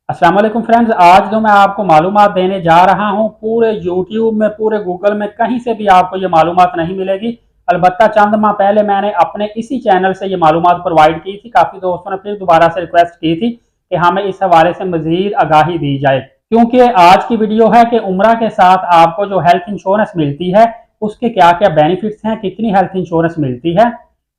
अस्सलाम वालेकुम फ्रेंड्स, आज जो मैं आपको मालूमात देने जा रहा हूं, पूरे यूट्यूब में, पूरे गूगल में कहीं से भी आपको ये मालूमात नहीं मिलेगी। अलबत्ता चंद माह पहले मैंने अपने इसी चैनल से ये मालूमात प्रोवाइड की थी। काफ़ी दोस्तों ने फिर दोबारा से रिक्वेस्ट की थी कि हमें इस हवाले से मज़ीद आगाही दी जाए, क्योंकि आज की वीडियो है कि उम्रा के साथ आपको जो हेल्थ इंश्योरेंस मिलती है उसके क्या क्या बेनिफिट्स हैं, कितनी हेल्थ इंश्योरेंस मिलती है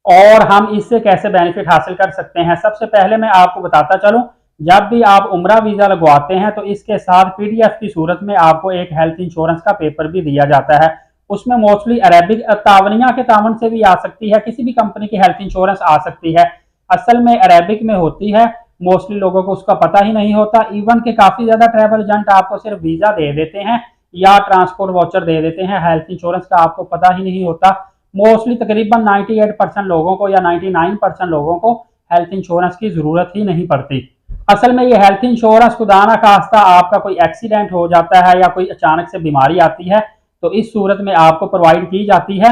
और हम इससे कैसे बेनिफिट हासिल कर सकते हैं। सबसे पहले मैं आपको बताता चलूं, जब भी आप उम्रा वीजा लगवाते हैं तो इसके साथ पीडीएफ की सूरत में आपको एक हेल्थ इंश्योरेंस का पेपर भी दिया जाता है। उसमें मोस्टली अरेबिक तावनिया के तावन से भी आ सकती है, किसी भी कंपनी की हेल्थ इंश्योरेंस आ सकती है। असल में अरेबिक में होती है, मोस्टली लोगों को उसका पता ही नहीं होता। इवन के काफी ज्यादा ट्रैवल एजेंट आपको सिर्फ वीजा दे देते हैं या ट्रांसपोर्ट वाउचर दे देते हैं, हेल्थ इंश्योरेंस का आपको पता ही नहीं होता। मोस्टली तकरीबन 98% लोगों को या 99% लोगों को हेल्थ इंश्योरेंस की जरूरत ही नहीं पड़ती। असल में ये हेल्थ इंश्योरेंस खुदा ना खास्ता आपका कोई एक्सीडेंट हो जाता है या कोई अचानक से बीमारी आती है तो इस सूरत में आपको प्रोवाइड की जाती है।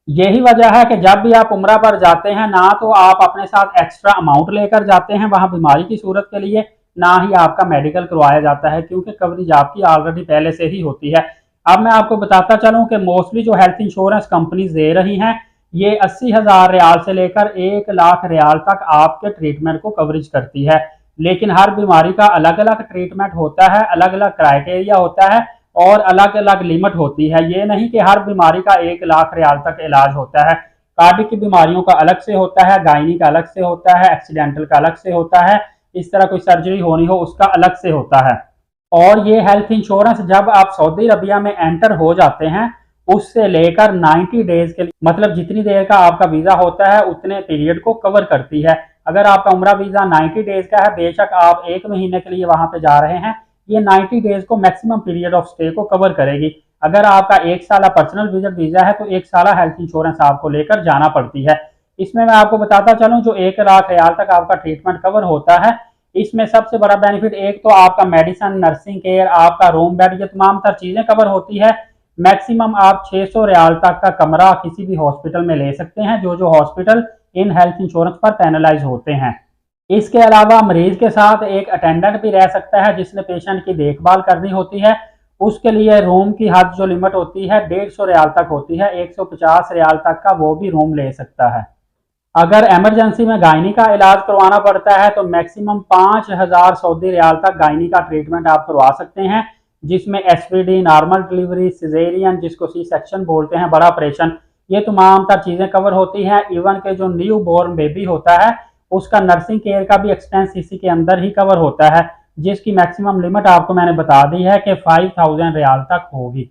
यही वजह है कि जब भी आप उम्रा पर जाते हैं ना तो आप अपने साथ एक्स्ट्रा अमाउंट लेकर जाते हैं वहां बीमारी की सूरत के लिए, ना ही आपका मेडिकल करवाया जाता है, क्योंकि कवरेज आपकी ऑलरेडी पहले से ही होती है। अब मैं आपको बताता चलूं कि मोस्टली जो हेल्थ इंश्योरेंस कंपनीज दे रही हैं ये 80,000 रियाल से लेकर 1 लाख रियाल तक आपके ट्रीटमेंट को कवरेज करती है। लेकिन हर बीमारी का अलग अलग ट्रीटमेंट होता है, अलग अलग क्राइटेरिया होता है और अलग अलग लिमिट होती है। ये नहीं कि हर बीमारी का 1 लाख रियाल तक इलाज होता है। कार्डिक की बीमारियों का अलग से होता है, गायनी का अलग से होता है, एक्सीडेंटल का अलग से होता है, इस तरह कोई सर्जरी होनी हो उसका अलग से होता है। और ये हेल्थ इंश्योरेंस जब आप सऊदी अरबिया में एंटर हो जाते हैं उससे लेकर 90 डेज के लिए, मतलब जितनी देर का आपका वीजा होता है उतने पीरियड को कवर करती है। अगर आपका उम्रा वीजा 90 डेज का है, बेशक आप 1 महीने के लिए वहां पे जा रहे हैं, ये 90 डेज को मैक्सिमम पीरियड ऑफ स्टे को कवर करेगी। अगर आपका 1 साल पर्सनल विजिट वीजा है तो 1 साल हेल्थ इंश्योरेंस आपको लेकर जाना पड़ती है। इसमें मैं आपको बताता चलूं, जो 1 लाख रियाल तक आपका ट्रीटमेंट कवर होता है, इसमें सबसे बड़ा बेनिफिट एक तो आपका मेडिसिन, नर्सिंग केयर, आपका रूम बेड, ये तमाम तर चीजें कवर होती है। मैक्सिमम आप 600 रियाल तक का कमरा किसी भी हॉस्पिटल में ले सकते हैं, जो हॉस्पिटल इन हेल्थ इंश्योरेंस पर पैनलाइज होते हैं। इसके अलावा मरीज के साथ एक अटेंडेंट भी रह सकता है जिसने पेशेंट की देखभाल करनी होती है। उसके लिए रूम की हद जो लिमिट होती है 150 रियाल तक होती है, 150 रियाल तक का वो भी रूम ले सकता है। अगर इमरजेंसी में गायनी का इलाज करवाना पड़ता है तो मैक्सिमम 5,000 सऊदी रियाल तक गायनी का ट्रीटमेंट आप करवा सकते हैं, जिसमें एसपीडी, नॉर्मल डिलीवरी, सिजेरियन जिसको सी सेक्शन बोलते हैं, बड़ा ऑपरेशन, ये तमाम तर चीजें कवर होती हैं। इवन के जो न्यू बोर्न बेबी होता है उसका नर्सिंग केयर का भी एक्सपेंस इसी के अंदर ही कवर होता है, जिसकी मैक्सिमम लिमिट आपको मैंने बता दी है कि 5,000 रियाल तक होगी।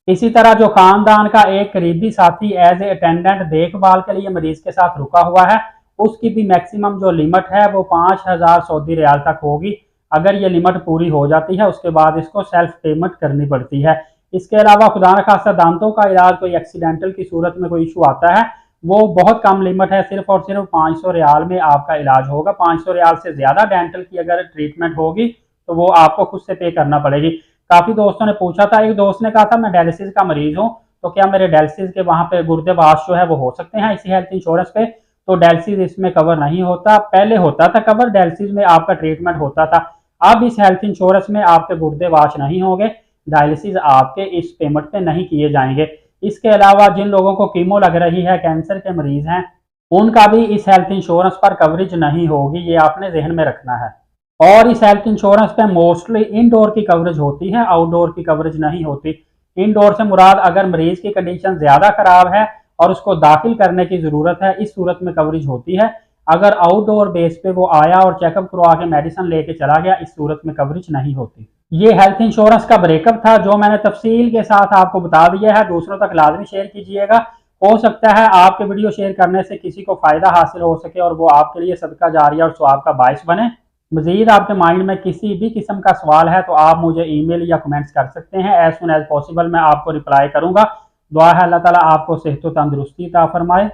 इसी तरह जो खानदान का एक करीबी साथी एज ए अटेंडेंट देखभाल के लिए मरीज के साथ रुका हुआ है, उसकी भी मैक्सिमम जो लिमिट है वो 5,000 सऊदी रियाल तक होगी। अगर ये लिमिट पूरी हो जाती है उसके बाद इसको सेल्फ पेमेंट करनी पड़ती है। इसके अलावा खुदा न खास्ता दांतों का इलाज, कोई एक्सीडेंटल की सूरत में कोई इशू आता है, वो बहुत कम लिमिट है, सिर्फ और सिर्फ 500 रियाल में आपका इलाज होगा। 500 रियाल से ज्यादा डेंटल की अगर ट्रीटमेंट होगी तो वो आपको खुद से पे करना पड़ेगी। काफी दोस्तों ने पूछा था, एक दोस्त ने कहा था मैं डायलिसिस का मरीज हूँ तो क्या मेरे डायलिसिस के वहां पे गुर्दे वाश जो है वो हो सकते हैं इसी हेल्थ इंश्योरेंस पे। तो डायलिसिस इसमें कवर नहीं होता, पहले होता था कवर, डायलिसिस में आपका ट्रीटमेंट होता था। अब इस हेल्थ इंश्योरेंस में आपके गुर्दे वाश नहीं होंगे, डायलिसिस आपके इस पेमेंट पे नहीं किए जाएंगे। इसके अलावा जिन लोगों को कीमो लग रही है, कैंसर के मरीज हैं, उनका भी इस हेल्थ इंश्योरेंस पर कवरेज नहीं होगी, ये आपने जहन में रखना है। और इस हेल्थ इंश्योरेंस पे मोस्टली इंडोर की कवरेज होती है, आउटडोर की कवरेज नहीं होती। इंडोर से मुराद अगर मरीज की कंडीशन ज्यादा खराब है और उसको दाखिल करने की जरूरत है, इस सूरत में कवरेज होती है। अगर आउटडोर बेस पे वो आया और चेकअप करवा के मेडिसिन लेके चला गया, इस सूरत में कवरेज नहीं होती। ये हेल्थ इंश्योरेंस का ब्रेकअप था जो मैंने तफसील के साथ आपको बता दिया है। दूसरों तक लाजमी शेयर कीजिएगा, हो सकता है आपके वीडियो शेयर करने से किसी को फायदा हासिल हो सके और वो आपके लिए सदका जारिया और सवाब का बायस बने। मजीद आपके माइंड में किसी भी किस्म का सवाल है तो आप मुझे ईमेल या कमेंट्स कर सकते हैं, एज सुन एज पॉसिबल मैं आपको रिप्लाई करूंगा। दुआ है अल्लाह ताला आपको सेहत व तंदुरुस्ती अता फरमाए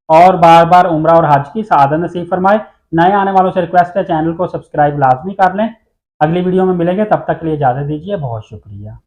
और बार बार उम्रा और हज की सआदत नसीब फरमाए। नए आने वालों से रिक्वेस्ट है चैनल को सब्सक्राइब लाजमी कर लें। अगली वीडियो में मिलेंगे, तब तक के लिए इजाजत दीजिए, बहुत शुक्रिया।